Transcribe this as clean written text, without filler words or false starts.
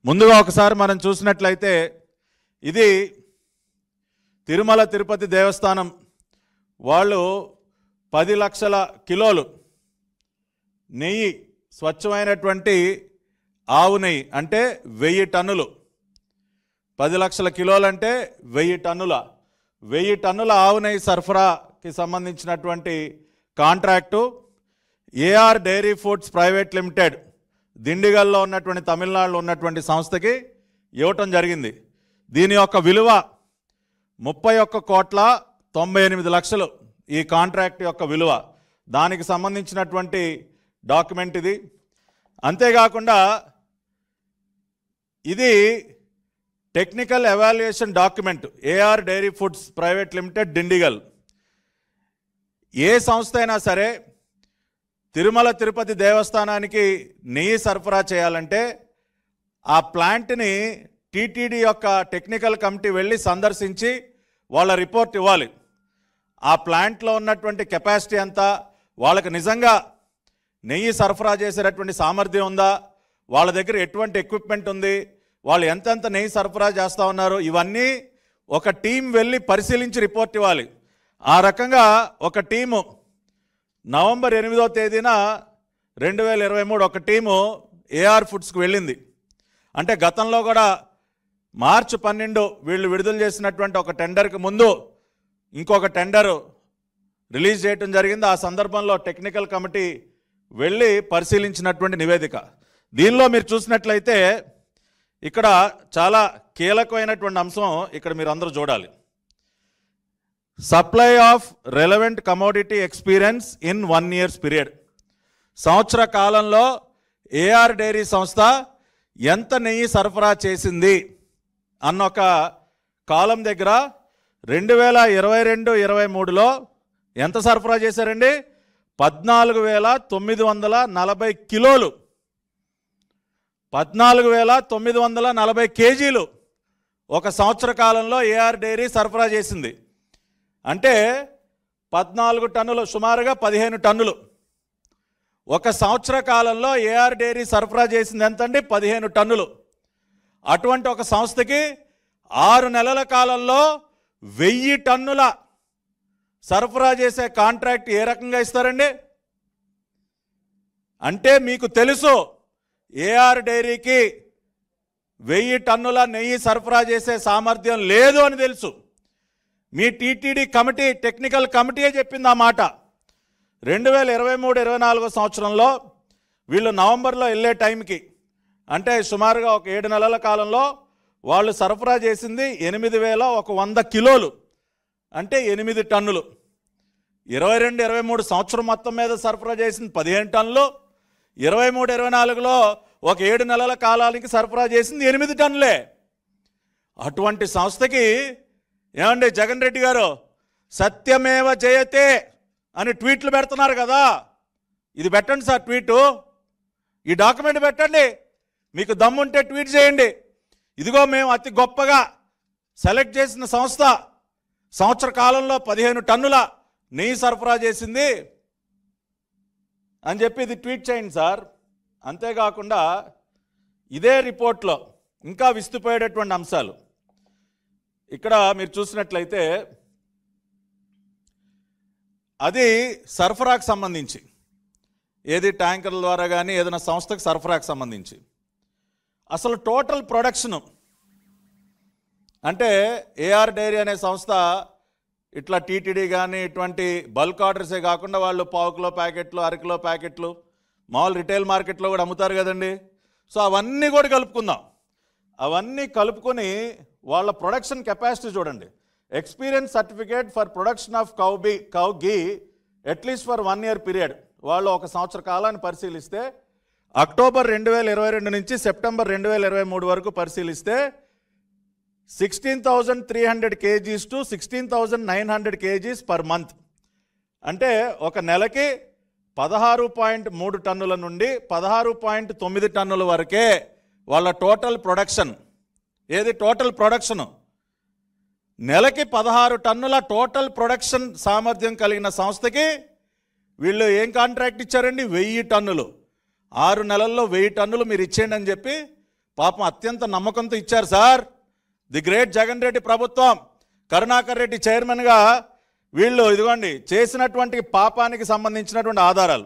ముందుగా ఒకసారి మనం చూసినట్లయితే ఇది తిరుమల తిరుపతి దేవస్థానం వాళ్ళు 10 లక్షల కిలోలు నెయ్యి, స్వచ్ఛమైనటువంటి ఆవు నెయ్యి అంటే 1000 టన్నులు. 10 లక్షల కిలోలు అంటే 1000 టన్నుల 1000 టన్నుల ఆవు నెయ్యి సరఫరాకి సంబంధించినటువంటి contract AR dairy foods private limited దిండిగల్లో ఉన్నటువంటి తమిళనాడులో ఉన్నటువంటి సంస్థకి ఇవ్వటం జరిగింది. దీని యొక్క విలువ 31,98,00,000 ఈ కాంట్రాక్ట్ యొక్క విలువ. దానికి సంబంధించినటువంటి డాక్యుమెంట్ ఇది. అంతేకాకుండా ఇది technical evaluation document AR dairy foods private limited Dindigul. ఏ సంస్థ అయినా సరే తిరుమల తిరుపతి దేవస్థానానికి నెయ్యి సరఫరా చేయాలంటే ఆ ప్లాంట్ని టీటీడీ యొక్క టెక్నికల్ కమిటీ వెళ్ళి సందర్శించి వాళ్ళ రిపోర్ట్ ఇవ్వాలి. ఆ ప్లాంట్లో ఉన్నటువంటి కెపాసిటీ ఎంత, వాళ్ళకి నిజంగా నెయ్యి సరఫరా చేసేటటువంటి సామర్థ్యం ఉందా, వాళ్ళ దగ్గర ఎటువంటి ఎక్విప్మెంట్ ఉంది, వాళ్ళు ఎంతెంత నెయ్యి సరఫరా చేస్తూ ఉన్నారు, ఇవన్నీ ఒక టీం వెళ్ళి పరిశీలించి రిపోర్ట్ ఇవ్వాలి. ఆ రకంగా ఒక టీము నవంబర్ 8వ తేదీన 2023 ఒక టీము ఏఆర్ ఫుడ్స్కి వెళ్ళింది. అంటే గతంలో కూడా మార్చి 12 వీళ్ళు విడుదల చేసినటువంటి ఒక టెండర్కి ముందు ఇంకొక టెండరు రిలీజ్ చేయడం జరిగింది. ఆ సందర్భంలో టెక్నికల్ కమిటీ వెళ్ళి పరిశీలించినటువంటి నివేదిక. దీనిలో మీరు చూసినట్లయితే ఇక్కడ చాలా కీలకమైనటువంటి అంశం ఇక్కడ మీరు అందరూ చూడాలి. Supply of relevant commodity experience in 1 year period. సంవత్సర కాలంలో ఏఆర్ డైరీ సంస్థ ఎంత నెయ్యి సరఫరా చేసింది అన్న ఒక కాలం దగ్గర 2022-23లో ఎంత సరఫరా చేశారండి? 14,940 కిలోలు, 14,940 కేజీలు ఒక సంవత్సర కాలంలో ఏఆర్ డైరీ సరఫరా చేసింది. అంటే 14 టన్నులు, సుమారుగా 15 టన్నులు. ఒక సంవత్సర కాలంలో ఏఆర్ డైరీ సరఫరా చేసింది ఎంతండి? 15 టన్నులు. అటువంటి ఒక సంస్థకి 6 నెలల కాలంలో 1000 టన్నుల సరఫరా చేసే కాంట్రాక్ట్ ఏ రకంగా ఇస్తారండి? అంటే మీకు తెలుసు ఏఆర్ డైరీకి 1000 టన్నుల నెయ్యి సరఫరా చేసే సామర్థ్యం లేదు అని తెలుసు. మీ టీటీడీ కమిటీ టెక్నికల్ కమిటీయే చెప్పింది ఆ మాట. 2023-24 సంవత్సరంలో వీళ్ళు నవంబర్లో వెళ్ళే టైంకి, అంటే సుమారుగా ఒక 7 నెలల కాలంలో వాళ్ళు సరఫరా చేసింది 8,100 కిలోలు, అంటే 8 టన్నులు. 22-23 సంవత్సరం మొత్తం మీద సరఫరా చేసింది 15 టన్నులు. 23-24లో ఒక 7 నెలల కాలానికి సరఫరా చేసింది 8 టన్నులే. అటువంటి సంస్థకి ఏమండి జగన్ రెడ్డి గారు సత్యమేవ జయతే అని ట్వీట్లు పెడుతున్నారు కదా, ఇది పెట్టండి సార్ ట్వీటు, ఈ డాక్యుమెంట్ పెట్టండి, మీకు దమ్ముంటే ట్వీట్ చేయండి. ఇదిగో మేము అతి గొప్పగా సెలెక్ట్ చేసిన సంస్థ సంవత్సర కాలంలో 15 టన్నుల నెయ్యి సరఫరా చేసింది అని చెప్పి ఇది ట్వీట్ చేయండి సార్. అంతేకాకుండా ఇదే రిపోర్ట్లో ఇంకా విస్తుపోయేటటువంటి అంశాలు ఇక్కడ మీరు చూసినట్లయితే అది సరఫరాకు సంబంధించి, ఏది ట్యాంకర్ల ద్వారా కానీ ఏదైనా సంస్థకు సరఫరాకు సంబంధించి అసలు టోటల్ ప్రొడక్షన్ అంటే ఏఆర్ డైరీ అనే సంస్థ ఇట్లా టీటీడీ కానీ ఇటువంటి బల్క్ ఆర్డర్సే కాకుండా వాళ్ళు 1/4 కిలో ప్యాకెట్లు, 1/2 కిలో ప్యాకెట్లు మామూలు రిటైల్ మార్కెట్లో కూడా అమ్ముతారు కదండి. సో అవన్నీ కూడా కలుపుకుందాం. అవన్నీ కలుపుకొని వాళ్ళ ప్రొడక్షన్ కెపాసిటీ చూడండి. Experience certificate for production of cow ghee at least for 1 year period. వాళ్ళు ఒక సంవత్సర కాలాన్ని పరిశీలిస్తే అక్టోబర్ 2022 నుంచి సెప్టెంబర్ 2023 వరకు పరిశీలిస్తే 16,300 kgs to 16,900 kgs per month. అంటే ఒక నెలకి 16.3 టన్నుల నుండి 16.9 టన్నుల వరకే వాళ్ళ టోటల్ ప్రొడక్షన్. ఏది టోటల్ ప్రొడక్షను? నెలకి 16 టన్నుల టోటల్ ప్రొడక్షన్ సామర్థ్యం కలిగిన సంస్థకి వీళ్ళు ఏం కాంట్రాక్ట్ ఇచ్చారండి? 1000 టన్నులు. 6 నెలల్లో 1000 టన్నులు మీరు ఇచ్చేయండి అని చెప్పి పాపం అత్యంత నమ్మకంతో ఇచ్చారు sir. The great Jagan Reddy ప్రభుత్వం, కరుణాకర్ రెడ్డి చైర్మన్గా వీళ్ళు ఇదిగోండి చేసినటువంటి పాపానికి సంబంధించినటువంటి ఆధారాలు.